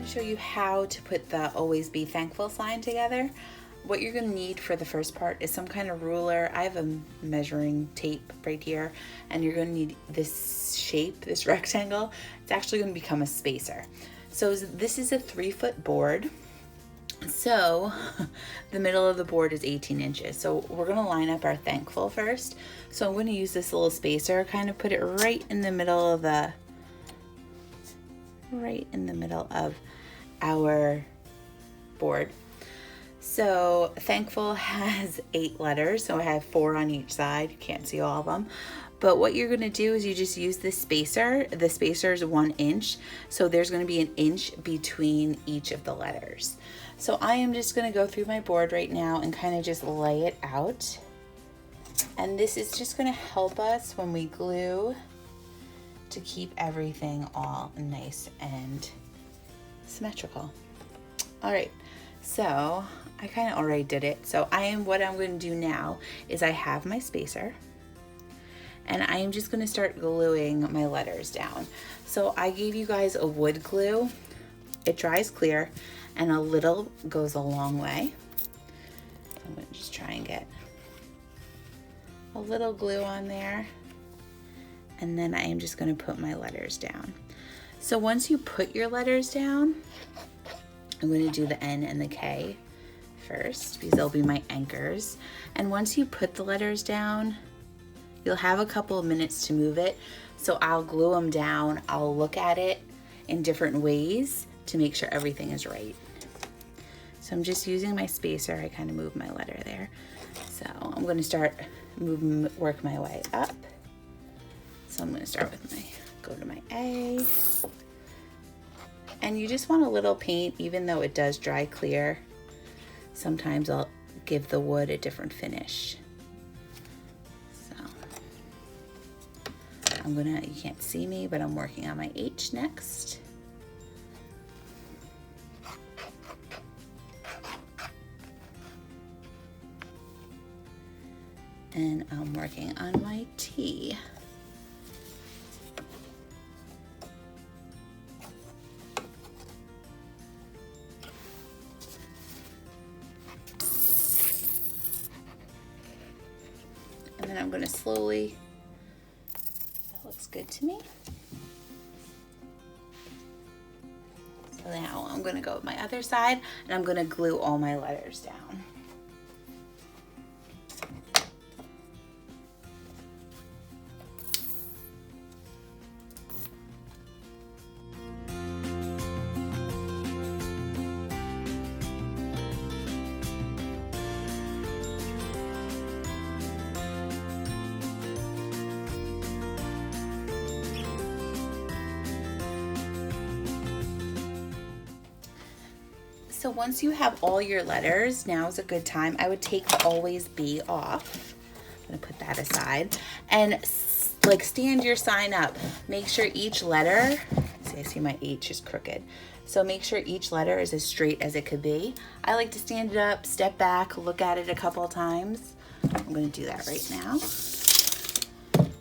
to show you how to put the Always Be Thankful sign together. What you're going to need for the first part is some kind of ruler. I have a measuring tape right here, and you're going to need this shape, this rectangle. It's actually going to become a spacer. So this is a 3-foot board. So the middle of the board is 18 inches. So we're going to line up our thankful first. So I'm going to use this little spacer, kind of put it right in the middle of our board. So thankful has 8 letters, so I have 4 on each side. You can't see all of them. But what you're gonna do is you just use this spacer. The spacer is 1 inch, so there's gonna be an inch between each of the letters. So I am just gonna go through my board right now and kind of just lay it out. And this is just gonna help us when we glue to keep everything all nice and symmetrical. All right, so I kind of already did it. So what I'm going to do now is I have my spacer, and I am just going to start gluing my letters down. So I gave you guys a wood glue. It dries clear, and a little goes a long way. I'm going to just try and get a little glue on there, and then I am just going to put my letters down. So once you put your letters down, I'm going to do the N and the K first because they'll be my anchors. And once you put the letters down, you'll have a couple of minutes to move it. So I'll glue them down. I'll look at it in different ways to make sure everything is right. So I'm just using my spacer. I kind of move my letter there. So I'm going to start work my way up. So I'm going to start with go to my A. And you just want a little paint, even though it does dry clear. Sometimes I'll give the wood a different finish. So you can't see me, but I'm working on my H next. And I'm working on my T. And then I'm going to slowly, that looks good to me. So now I'm going to go with my other side, and I'm going to glue all my letters down. So once you have all your letters, now is a good time. I would take Always Be off. I'm gonna put that aside and like stand your sign up. Make sure each letter, see I see my H is crooked. So make sure each letter is as straight as it could be. I like to stand it up, step back, look at it a couple of times. I'm gonna do that right now.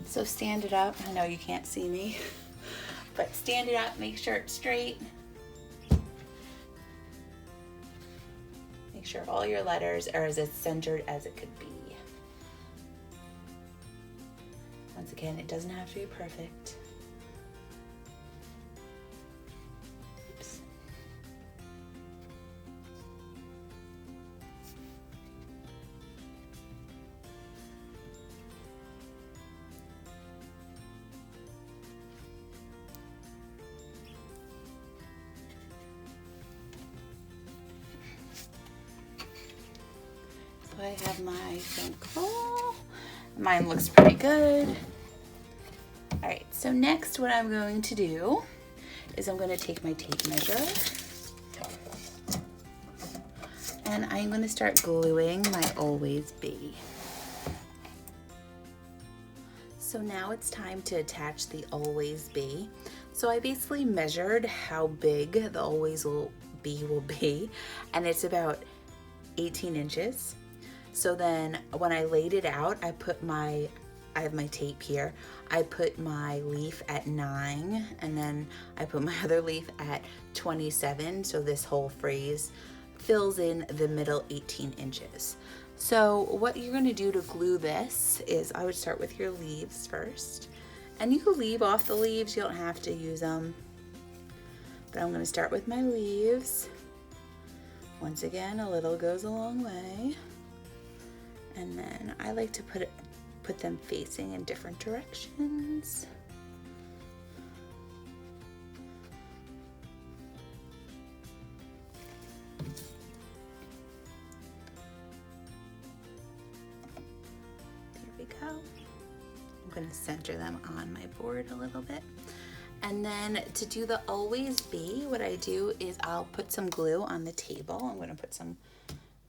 So stand it up. I know you can't see me, but stand it up, make sure it's straight. Make sure all your letters are as centered as it could be. Once again, it doesn't have to be perfect. Oops. So I have my thankful. Mine looks pretty good. All right, so next what I'm going to do is I'm going to take my tape measure and I'm going to start gluing my Always Be. So now it's time to attach the Always Be. So I basically measured how big the Always Be will be, and it's about 18 inches. So then when I laid it out, I put my I have my tape here. I put my leaf at 9, and then I put my other leaf at 27, so this whole phrase fills in the middle 18 inches. So what you're gonna do to glue this is I would start with your leaves first. And you can leave off the leaves, you don't have to use them. But I'm gonna start with my leaves. Once again, a little goes a long way. And then I like to put them facing in different directions. There we go. I'm going to center them on my board a little bit. And then to do the always be, what I do is I'll put some glue on the table. I'm going to put some,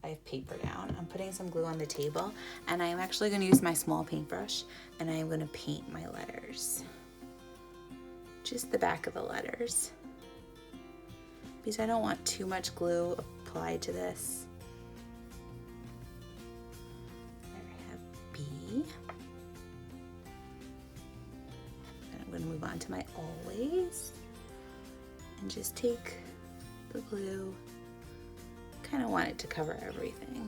I have paper down. I'm putting some glue on the table, and I am actually going to use my small paintbrush, and I am going to paint my letters. Just the back of the letters, because I don't want too much glue applied to this. There I have B. Then I'm going to move on to my always, and just take the glue. Kind of want it to cover everything.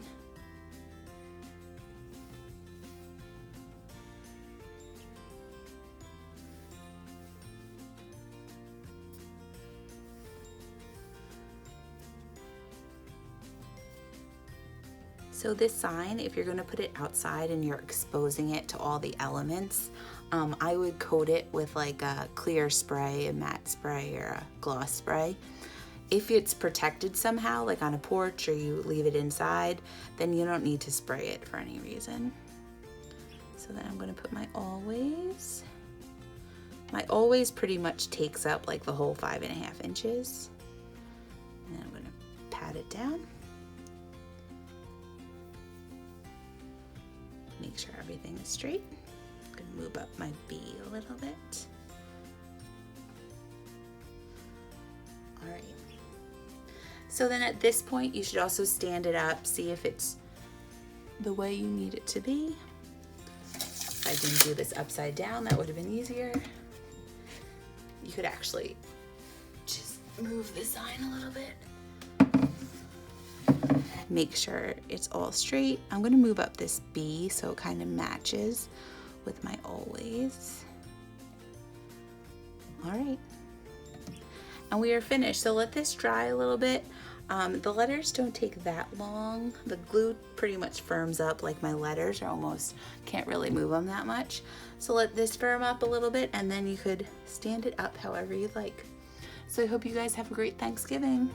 So this sign, if you're going to put it outside and you're exposing it to all the elements, I would coat it with like a clear spray, a matte spray, or a gloss spray. If it's protected somehow, like on a porch, or you leave it inside, then you don't need to spray it for any reason. So then I'm going to put my always. My always pretty much takes up like the whole 5.5 inches. And then I'm going to pat it down. Make sure everything is straight. I'm going to move up my B a little bit. All right. So then at this point, you should also stand it up, see if it's the way you need it to be. If I didn't do this upside down, that would have been easier. You could actually just move the sign a little bit. Make sure it's all straight. I'm going to move up this B so it kind of matches with my always. All right. And we are finished. So let this dry a little bit. The letters don't take that long. The glue pretty much firms up, like my letters are almost, can't really move them that much. So let this firm up a little bit, and then you could stand it up however you'd like. So I hope you guys have a great Thanksgiving.